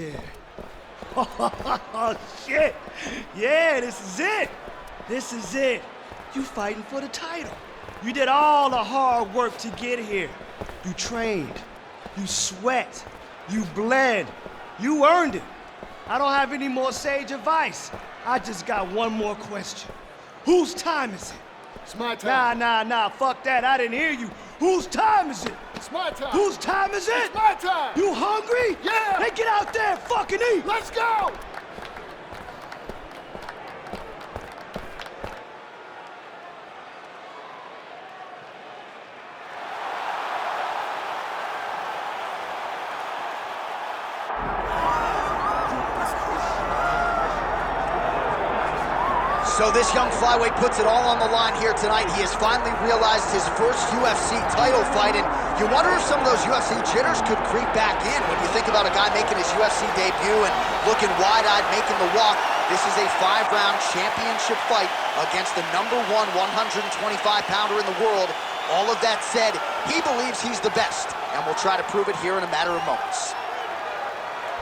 here. Oh, shit. Yeah, this is it. This is it. You fighting for the title. You did all the hard work to get here. You trained. You sweat. You bled. You earned it. I don't have any more sage advice. I just got one more question. Whose time is it? It's my time. Nah, fuck that. I didn't hear you. Whose time is it? It's my time. Whose time is it? It's my time. You hungry? Yeah. Hey, get out there and fucking eat. Let's go. So this young flyweight puts it all on the line here tonight. He has finally realized his first UFC title fight, and you wonder if some of those UFC jitters could creep back in when you think about a guy making his UFC debut and looking wide-eyed, making the walk. This is a 5-round championship fight against the #1 125-pounder in the world. All of that said, he believes he's the best, and will try to prove it here in a matter of moments.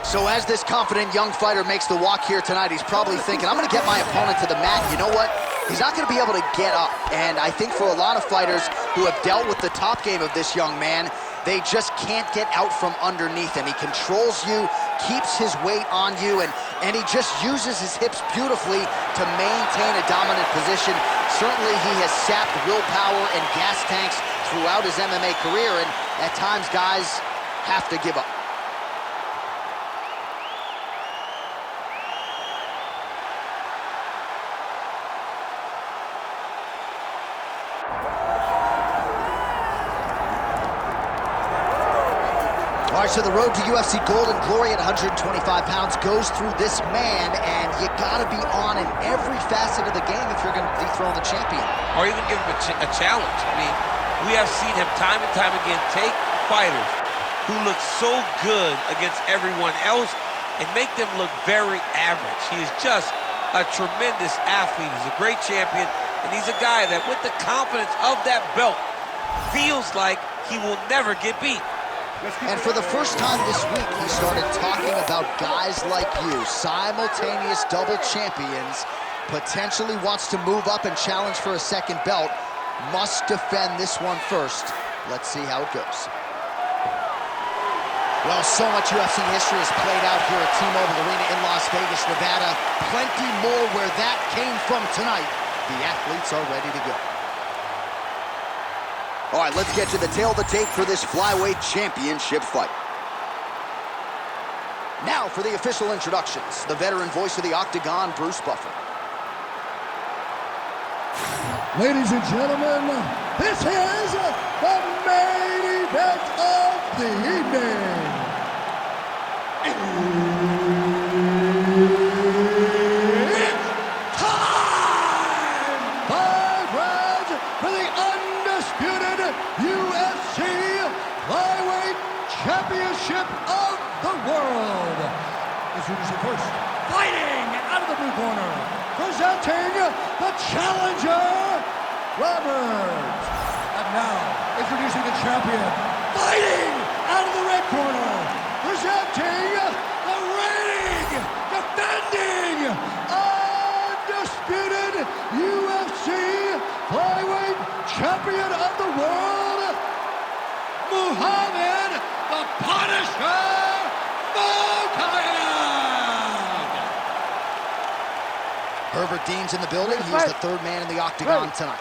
So as this confident young fighter makes the walk here tonight, he's probably thinking, I'm going to get my opponent to the mat. You know what? He's not going to be able to get up. And I think for a lot of fighters who have dealt with the top game of this young man, they just can't get out from underneath him. He controls you, keeps his weight on you, and he just uses his hips beautifully to maintain a dominant position. Certainly he has sapped willpower and gas tanks throughout his MMA career, and at times guys have to give up. All right, so the road to UFC Gold and Glory at 125 pounds goes through this man, and you gotta be on in every facet of the game if you're gonna dethrone the champion. Or even give him a challenge. I mean, we have seen him time and time again take fighters who look so good against everyone else and make them look very average. He is just a tremendous athlete. He's a great champion, and he's a guy that with the confidence of that belt feels like he will never get beat. And for the first time this week, he started talking about guys like you, simultaneous double champions, potentially wants to move up and challenge for a second belt, must defend this one first. Let's see how it goes. Well, so much UFC history has played out here at T-Mobile Arena in Las Vegas, Nevada. Plenty more where that came from tonight. The athletes are ready to go. All right, let's get to the tail of the tape for this flyweight championship fight. Now for the official introductions, the veteran voice of the Octagon, Bruce Buffer. Ladies and gentlemen, this is the main event of the evening. It's time! 5 rounds for the undisputed UFC Flyweight Championship of the world. Introducing first, fighting out of the blue corner, presenting the challenger, Robert. And now, introducing the champion, fighting out of the red corner, presenting the reigning, defending, undisputed UFC Flyweight Champion of the world, Muhammad the Punisher Mokaev. Herbert Dean's in the building. He's the third man in the Octagon tonight.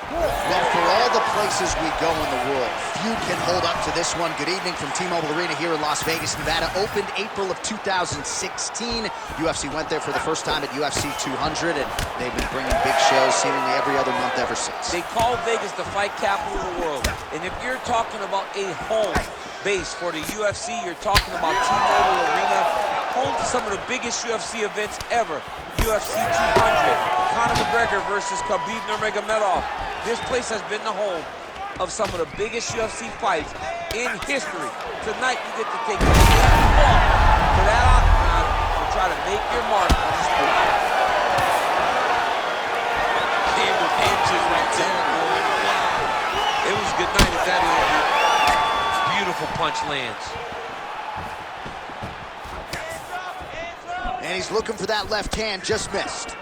Well, for all the places we go in the world, few can hold up to this one. Good evening from T-Mobile Arena here in Las Vegas, Nevada. Opened April of 2016. UFC went there for the first time at UFC 200, and they've been bringing big shows seemingly every other month ever since. They call Vegas the fight capital of the world. And if you're talking about a home base for the UFC, you're talking about T-Mobile Arena, home to some of the biggest UFC events ever. UFC 200, Conor McGregor versus Khabib Nurmagomedov. This place has been the home of some of the biggest UFC fights in history. Tonight, you get to take a walk to that octagon and try to make your mark on the sport. Hammer inches right there, boy. Wow. It was a good night at that end. Beautiful punch lands. And he's looking for that left hand, just missed.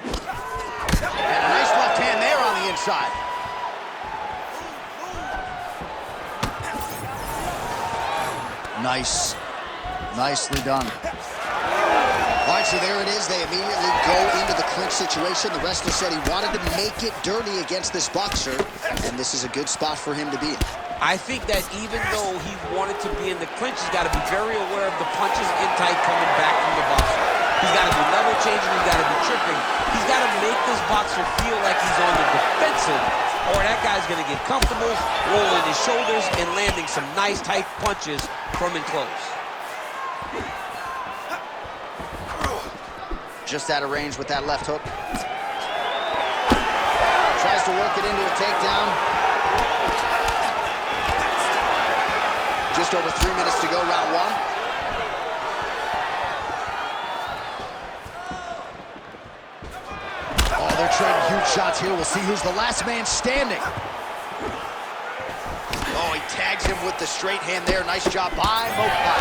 And a nice left hand there on the inside. Nice. Nicely done. All right, so there it is. They immediately go into the clinch situation. The wrestler said he wanted to make it dirty against this boxer, and this is a good spot for him to be in. I think that even though he wanted to be in the clinch, he's got to be very aware of the punches in tight coming back from the boxer. He's got to be level changing, he's got to be tripping. He's got to make this boxer feel like he's on the defensive, or that guy's going to get comfortable, rolling his shoulders, and landing some nice tight punches from in close. Just out of range with that left hook. Tries to work it into a takedown. Just over 3 minutes to go, round one. Oh, they're trading huge shots here. We'll see who's the last man standing. Oh, he tags him with the straight hand there. Nice job by Mokai.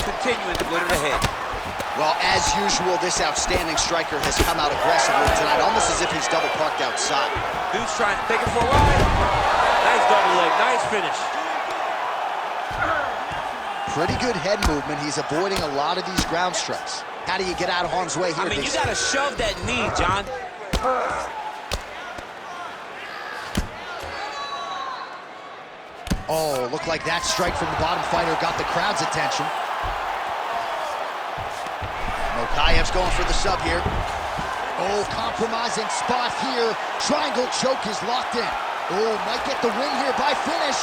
Continuing to go to the head. Well, as usual, this outstanding striker has come out aggressively tonight, almost as if he's double parked outside. Dude's trying to take it for a ride. Nice double leg, nice finish. Pretty good head movement. He's avoiding a lot of these ground strikes. How do you get out of harm's way here? I mean, you gotta shove that knee, John. Oh, looked like that strike from the bottom fighter got the crowd's attention. Mokayev's going for the sub here. Oh, compromising spot here. Triangle choke is locked in. Oh, might get the win here by finish.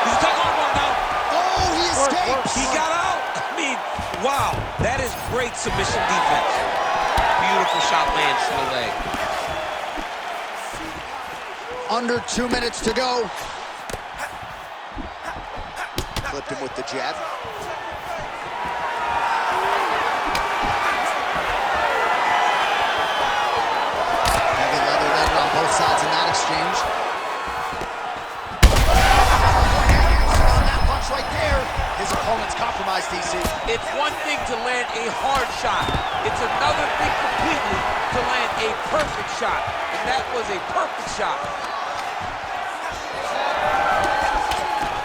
He's talking about now. Oh, he escapes. He got out. I mean, wow, that is great submission defense. Beautiful shot lands to the leg. Under 2 minutes to go. Clipped him with the jab. Heavy leather landed on both sides in that exchange. On that punch right there, his opponent's compromised, DC. It's one thing to land a hard shot. It's another thing completely to land a perfect shot. And that was a perfect shot.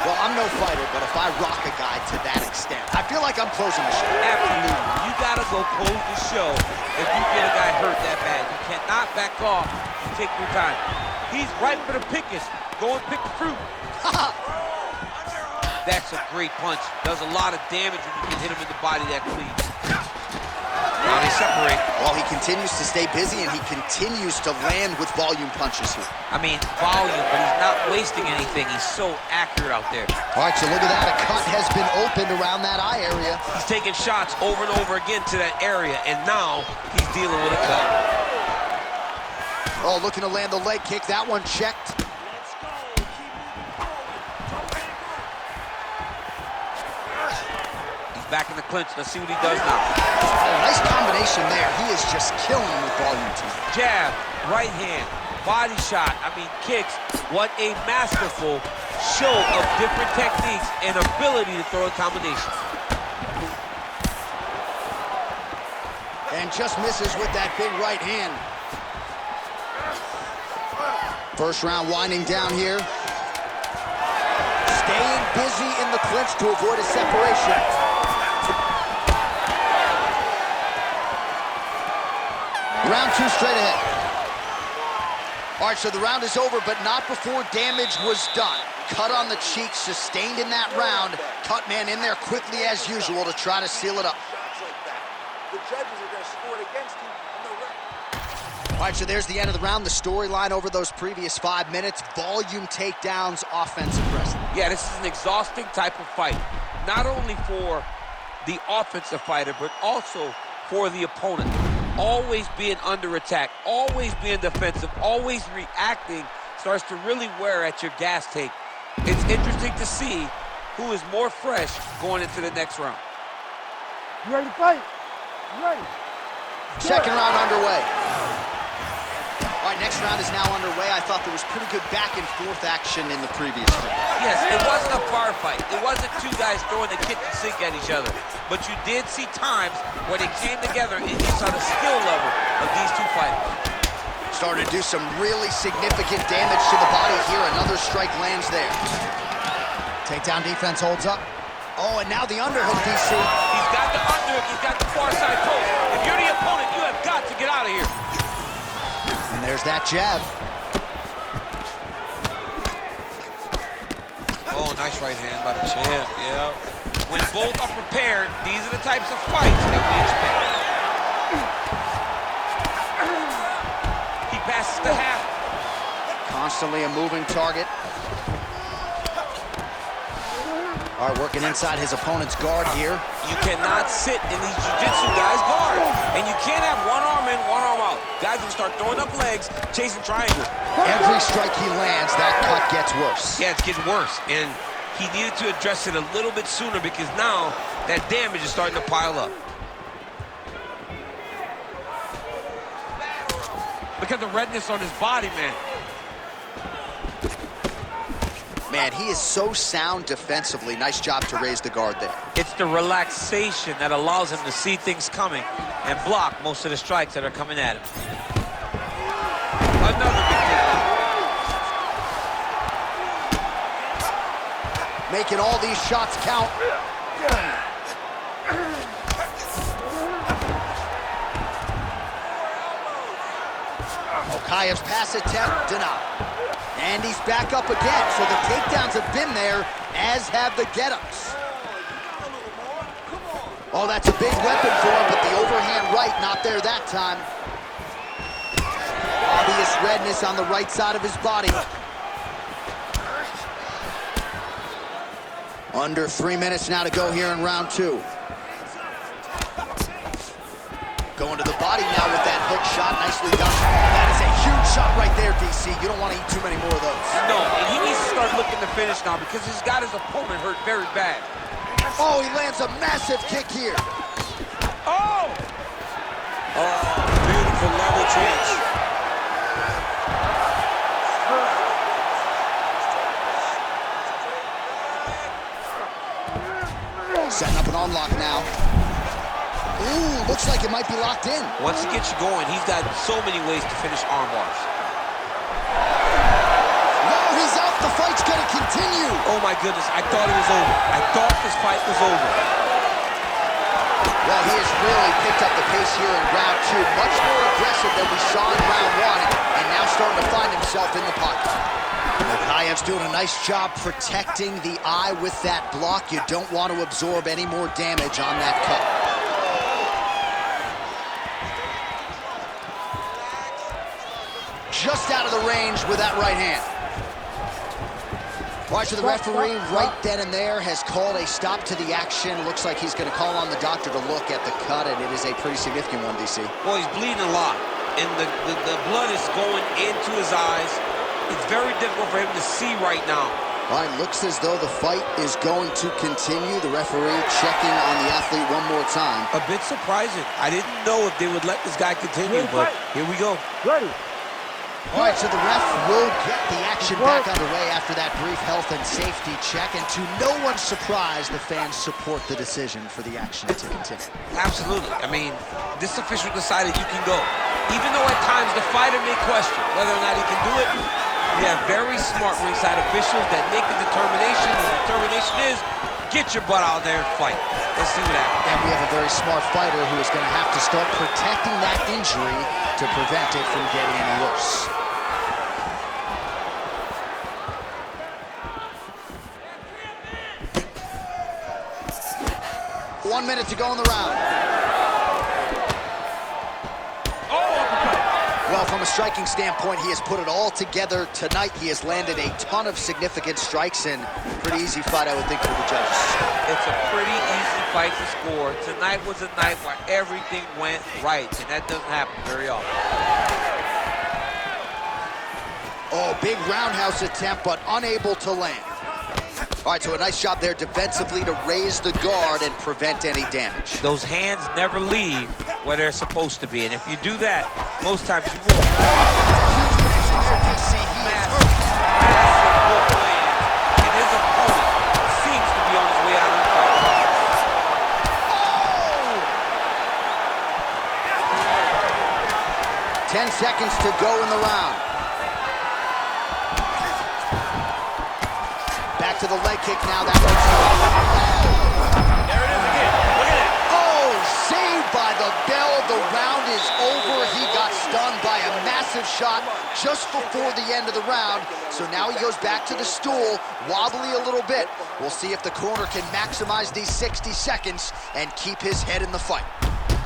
Well, I'm no fighter, but if I rock a guy to that extent, I feel like I'm closing the show. Absolutely. You gotta go close the show if you get a guy hurt that bad. You cannot back off and take your time. He's right for the pickers. Go and pick the fruit. That's a great punch. Does a lot of damage when you can hit him in the body that clean. Now they separate. Well, he continues to stay busy, and he continues to land with volume punches here. I mean, volume, but he's not wasting anything. He's so accurate out there. All right, so look at that. A cut has been opened around that eye area. He's taking shots over and over again to that area, and now he's dealing with a cut. Oh, looking to land the leg kick. That one checked. Back in the clinch. Let's see what he does now. Oh, nice combination there. He is just killing with volume tonight. Jab, right hand, body shot. I mean, kicks. What a masterful show of different techniques and ability to throw a combination. And just misses with that big right hand. First round winding down here. Staying busy in the clinch to avoid a separation. Round two straight ahead. All right, so the round is over, but not before damage was done. Cut on the cheek, sustained in that round. Cut man in there quickly as usual to try to seal it up. The judges are going to score it against you, and the ref. All right, so there's the end of the round. The storyline over those previous 5 minutes. Volume takedowns, offensive wrestling. Yeah, this is an exhausting type of fight. Not only for the offensive fighter, but also for the opponent. Always being under attack, always being defensive, always reacting starts to really wear at your gas tank. It's interesting to see who is more fresh going into the next round. You ready to fight? You ready? Second round underway. All All right, next round is now underway. I thought there was pretty good back and forth action in the previous round. Yes, it wasn't a firefight. It wasn't two guys throwing the kitchen sink at each other. But you did see times where they came together and you saw the skill level of these two fighters. Starting to do some really significant damage to the body here. Another strike lands there. Takedown defense holds up. Oh, and now the underhook, DC. He's got the underhook. He's got the far side post. If you're the opponent, you have got to get out of here. And there's that jab. Oh, nice right hand by the champ, yeah. When both are prepared, these are the types of fights that we expect. He passes the half. Constantly a moving target. All right, working inside his opponent's guard here. You cannot sit in these jiu-jitsu guys' guard. And you can't have one arm in, one arm out. Guys will start throwing up legs, chasing triangle. Every strike he lands, that cut gets worse. Yeah, it's getting worse. And he needed to address it a little bit sooner because now that damage is starting to pile up. Look at the redness on his body, man. Man, he is so sound defensively. Nice job to raise the guard there. It's the relaxation that allows him to see things coming and block most of the strikes that are coming at him. Another big takedown. Making all these shots count. Okayev's pass attempt denied. And he's back up again, so the takedowns have been there, as have the get-ups. Oh, that's a big weapon for him, but the overhand right not there that time. Obvious redness on the right side of his body. Under 3 minutes now to go here in round two. Going to the body now with that hook shot. Nicely done. That is a huge shot right there, DC. You don't want to eat too many more of those. No, and he needs to start looking to finish now because he's got his opponent hurt very bad. Oh, he lands a massive kick here. Oh! Oh, beautiful level change. Setting up an unlock now. Ooh, looks like it might be locked in. Once he gets you going, he's got so many ways to finish arm bars. No, he's out. The fight's gonna continue. Oh my goodness, I thought it was over. I thought this fight was over. Well, he has really picked up the pace here in round two. Much more aggressive than we saw in round one, and now starting to find himself in the pocket. Okayev's doing a nice job protecting the eye with that block. You don't want to absorb any more damage on that cut. Just out of the range with that right hand. All right, so the referee right then and there has called a stop to the action. Looks like he's going to call on the doctor to look at the cut, and it is a pretty significant one, DC. Well, he's bleeding a lot, and the blood is going into his eyes. It's very difficult for him to see right now. All right, looks as though the fight is going to continue. The referee checking on the athlete one more time. A bit surprising. I didn't know if they would let this guy continue, but here we go. Ready. All right, so the ref will get the action back underway after that brief health and safety check. And to no one's surprise, the fans support the decision for the action to continue. Absolutely. I mean, this official decided you can go. Even though at times the fighter may question whether or not he can do it, we have very smart ringside officials that make the determination. The determination is, get your butt out there and fight. Let's see what happens. And we have a very smart fighter who is going to have to start protecting that injury to prevent it from getting any worse. One minute to go in the round. Well, from a striking standpoint, he has put it all together tonight. He has landed a ton of significant strikes, and pretty easy fight, I would think, for the judges. It's a pretty easy fight to score. Tonight was a night where everything went right, and that doesn't happen very often. Oh, big roundhouse attempt, but unable to land. All right, so a nice job there defensively to raise the guard and prevent any damage. Those hands never leave where they're supposed to be, and if you do that, most times you will. 10 seconds to go in the round. Back to the leg kick now. That one's There it is again. Look at it. oh, saved by the bell. The round is over. He got stunned by a massive shot just before the end of the round. So now he goes back to the stool, wobbly a little bit. We'll see if the corner can maximize these 60 seconds and keep his head in the fight.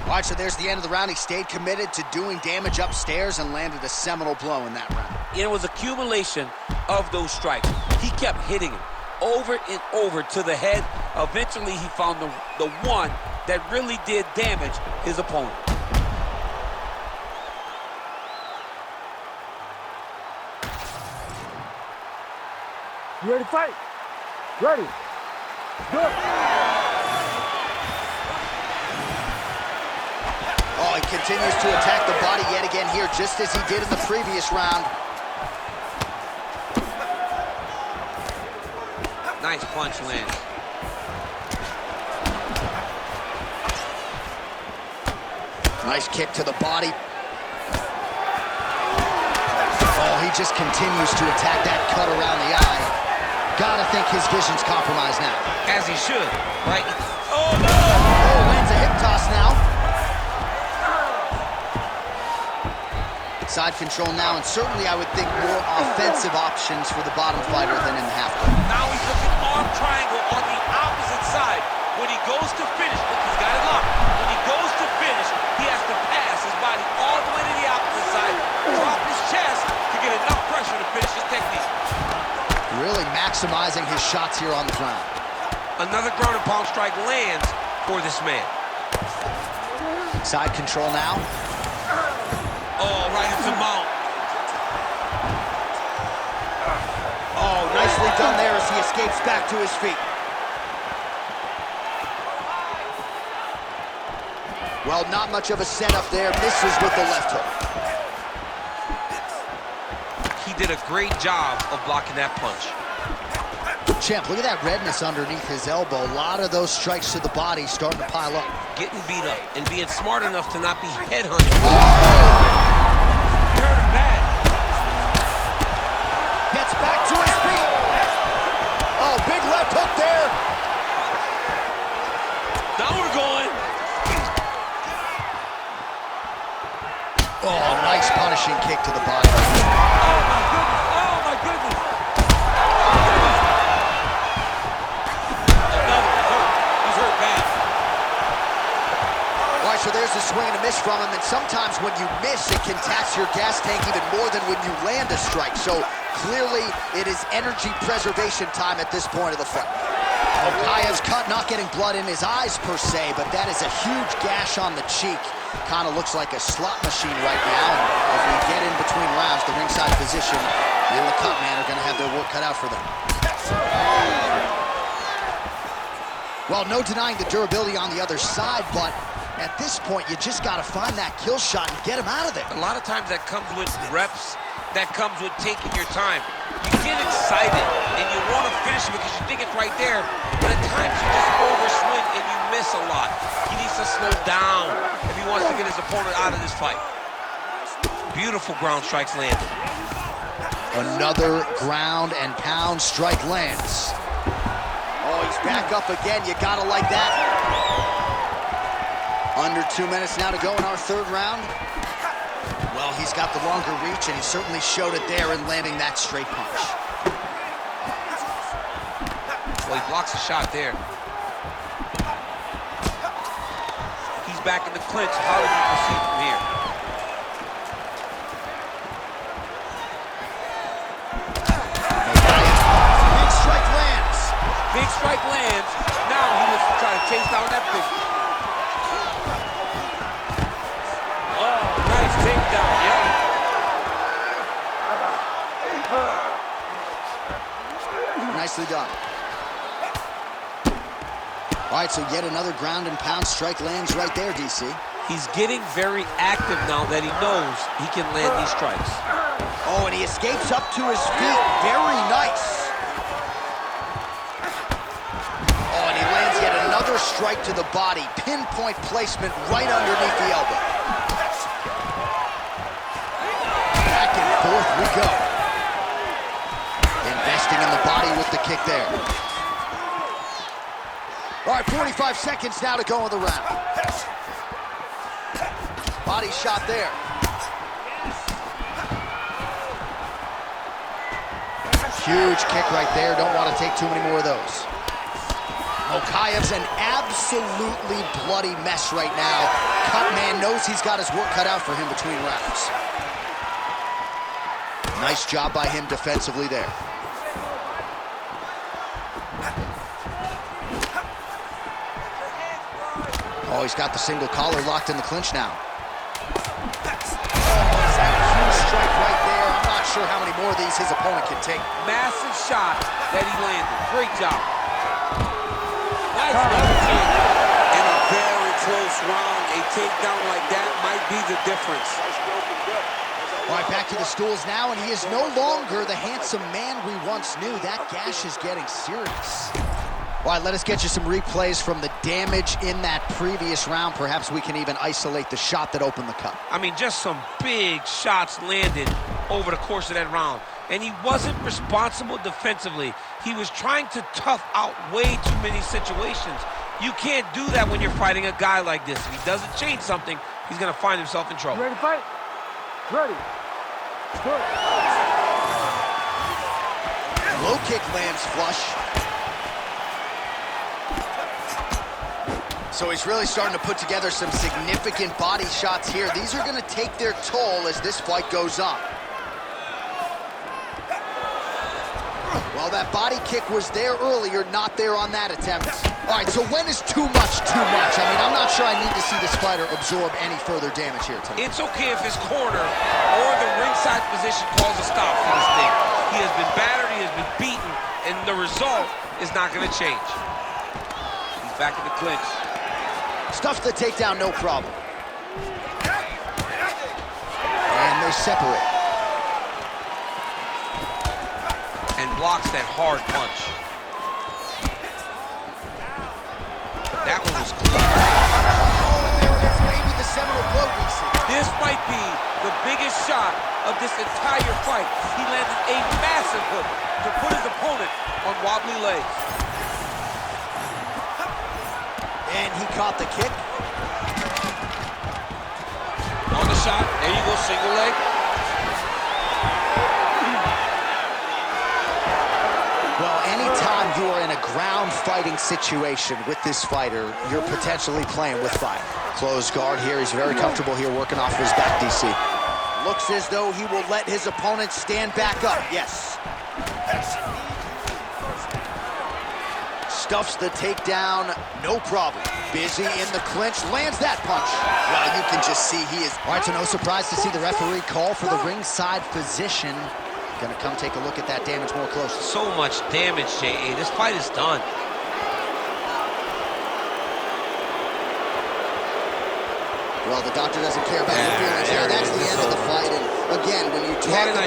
All right, so there's the end of the round. He stayed committed to doing damage upstairs and landed a seminal blow in that round. It was accumulation of those strikes. He kept hitting it over and over to the head. Eventually, he found the one that really did damage his opponent. You ready to fight? Ready. Good. Oh, he continues to attack the body yet again here, just as he did in the previous round. Nice punch land. Nice kick to the body. Oh, he just continues to attack that cut around the eye. Gotta think his vision's compromised now. As he should, right? Oh, no! Oh, lands a hip toss now. Side control now, and certainly I would think more offensive options for the bottom fighter than in the half guard. Now he's looking arm triangle on the opposite side. When he goes to finish, look, he's got it locked. When he goes to finish, he has to pass his body all the way to the opposite side, drop his chest to get enough pressure to finish his technique. Really maximizing his shots here on the ground. Another ground and pound strike lands for this man. Side control now. Oh, right into mount. Oh, nicely done there as he escapes back to his feet. Well, not much of a setup there. Misses with the left hook. He did a great job of blocking that punch. Champ, look at that redness underneath his elbow. A lot of those strikes to the body starting to pile up. Getting beat up and being smart enough to not be headhunted. He hurt him bad. Gets back to his feet. Oh, big left hook there. Now we're going. Oh, nice punishing kick to the body. Oh, my goodness. Oh, my goodness. Another hurt. He's hurt bad. All right, so there's a swing and a miss from him, and sometimes when you miss, it can tax your gas tank even more than when you land a strike. So clearly, it is energy preservation time at this point of the fight. Okayev's cut, not getting blood in his eyes per se, but that is a huge gash on the cheek. Kind of looks like a slot machine right now. And if we get in between rounds, the ringside position and the cut man are going to have their work cut out for them. Well, no denying the durability on the other side, but at this point, you just got to find that kill shot and get him out of there. A lot of times that comes with reps. That comes with taking your time. You get excited and you want to finish it because you think it's right there, but at times you just overswing and you miss a lot. He needs to slow down if he wants to get his opponent out of this fight. Beautiful ground strikes landed. Another ground and pound strike lands. Oh, he's back up again. You gotta like that. Under 2 minutes now to go in our third round. Well, he's got the longer reach, and he certainly showed it there in landing that straight punch. Well, he blocks a shot there. He's back in the clinch. How do we proceed from here? Big strike lands. Big strike lands. Now he looks to try to chase down that big. Oh, nice takedown, yeah. Nicely done. All right, so yet another ground and pound strike lands right there, DC. He's getting very active now that he knows he can land these strikes. Oh, and he escapes up to his feet. Very nice. Oh, and he lands yet another strike to the body. Pinpoint placement right underneath the elbow. go. Investing in the body with the kick there. All right, 45 seconds now to go in the round. Body shot there. Huge kick right there. Don't want to take too many more of those. Mokaev's an absolutely bloody mess right now. Cut man knows he's got his work cut out for him between rounds. Nice job by him defensively there. Oh, he's got the single collar locked in the clinch now. Oh, he's had a huge strike right there. I'm not sure how many more of these his opponent can take. Massive shot that he landed. Great job. Nice left kick. In a very close round, a takedown like that might be the difference. All right, back to the stools now, and he is no longer the handsome man we once knew. That gash is getting serious. All right, let us get you some replays from the damage in that previous round. Perhaps we can even isolate the shot that opened the cut. I mean, just some big shots landed over the course of that round. And he wasn't responsible defensively. He was trying to tough out way too many situations. You can't do that when you're fighting a guy like this. If he doesn't change something, he's going to find himself in trouble. You ready to fight? Ready. Good. Low kick lands flush. So he's really starting to put together some significant body shots here. These are going to take their toll as this fight goes on. Well, that body kick was there earlier, not there on that attempt. All right, so when is too much too much? I mean, I'm not sure I need to see this fighter absorb any further damage here tonight. It's okay if his corner or the ringside position calls a stop for this thing. He has been battered, he has been beaten, and the result is not going to change. He's back in the clinch. Stuffs the takedown, no problem. And they separate. And blocks that hard punch. That one was close. There it is, maybe the seminal blow we see. This might be the biggest shot of this entire fight. He landed a massive hook to put his opponent on wobbly legs. And he caught the kick. On the shot, there you go, single leg. Well, anytime you are in a ground fighting situation with this fighter, you're potentially playing with fire. Closed guard here. He's very comfortable here working off of his back, DC. Looks as though he will let his opponent stand back up. Yes. Stuffs the takedown, no problem. Busy in the clinch, lands that punch. Well, you can just see he is... All right, so no surprise to see the referee call for the ringside position. Gonna come take a look at that damage more closely. So much damage, J.A. This fight is done. Well, the doctor doesn't care about your feelings here. That's the end of the fight. And again, when you talk about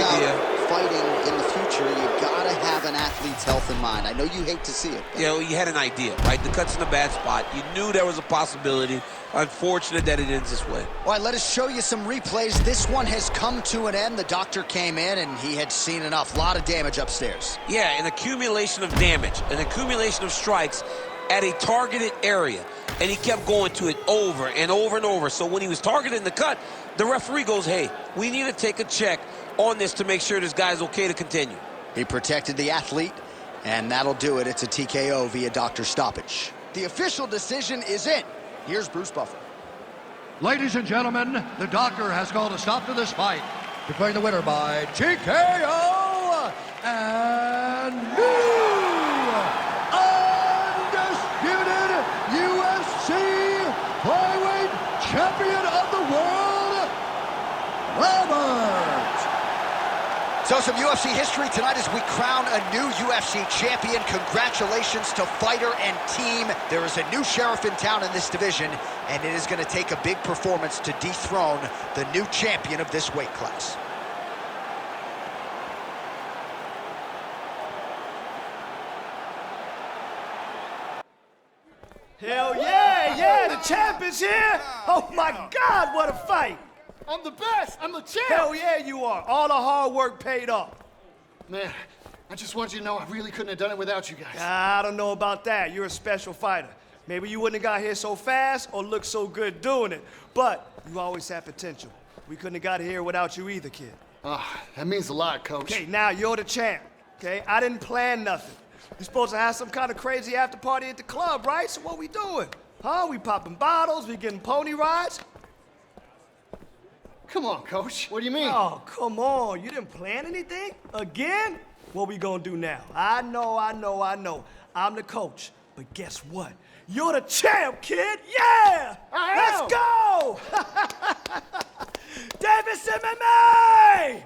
fighting in the future, you gotta have an athlete's health in mind. I know you hate to see it. Yeah, well, you had an idea, right? The cut's in a bad spot. You knew there was a possibility. Unfortunate that it ends this way. All right, let us show you some replays. This one has come to an end. The doctor came in and he had seen enough. A lot of damage upstairs. Yeah, an accumulation of damage, an accumulation of strikes at a targeted area. And he kept going to it over and over and over. So when he was targeting the cut, the referee goes, hey, we need to take a check on this to make sure this guy's okay to continue. He protected the athlete, and that'll do it. It's a TKO via doctor stoppage. The official decision is in. Here's Bruce Buffer. Ladies and gentlemen, the doctor has called a stop to this fight, declaring the winner by TKO and new undisputed UFC flyweight champion of the world, Robert. So some UFC history tonight as we crown a new UFC champion. Congratulations to fighter and team. There is a new sheriff in town in this division, and it is going to take a big performance to dethrone the new champion of this weight class. Hell yeah, yeah, the champ is here. Oh my God, what a fight. I'm the best. I'm the champ. Hell yeah, you are. All the hard work paid off. Man, I just want you to know I really couldn't have done it without you guys. I don't know about that. You're a special fighter. Maybe you wouldn't have got here so fast or looked so good doing it. But you always had potential. We couldn't have got here without you either, kid. That means a lot, Coach. Okay, now you're the champ. Okay, I didn't plan nothing. You're supposed to have some kind of crazy after party at the club, right? So what we doing? Huh? We popping bottles? We getting pony rides? Come on, Coach. What do you mean? Oh, come on. You didn't plan anything? Again? What we gonna do now? I know. I'm the coach. But guess what? You're the champ, kid. Yeah! I am. Let's go! Davidson MMA!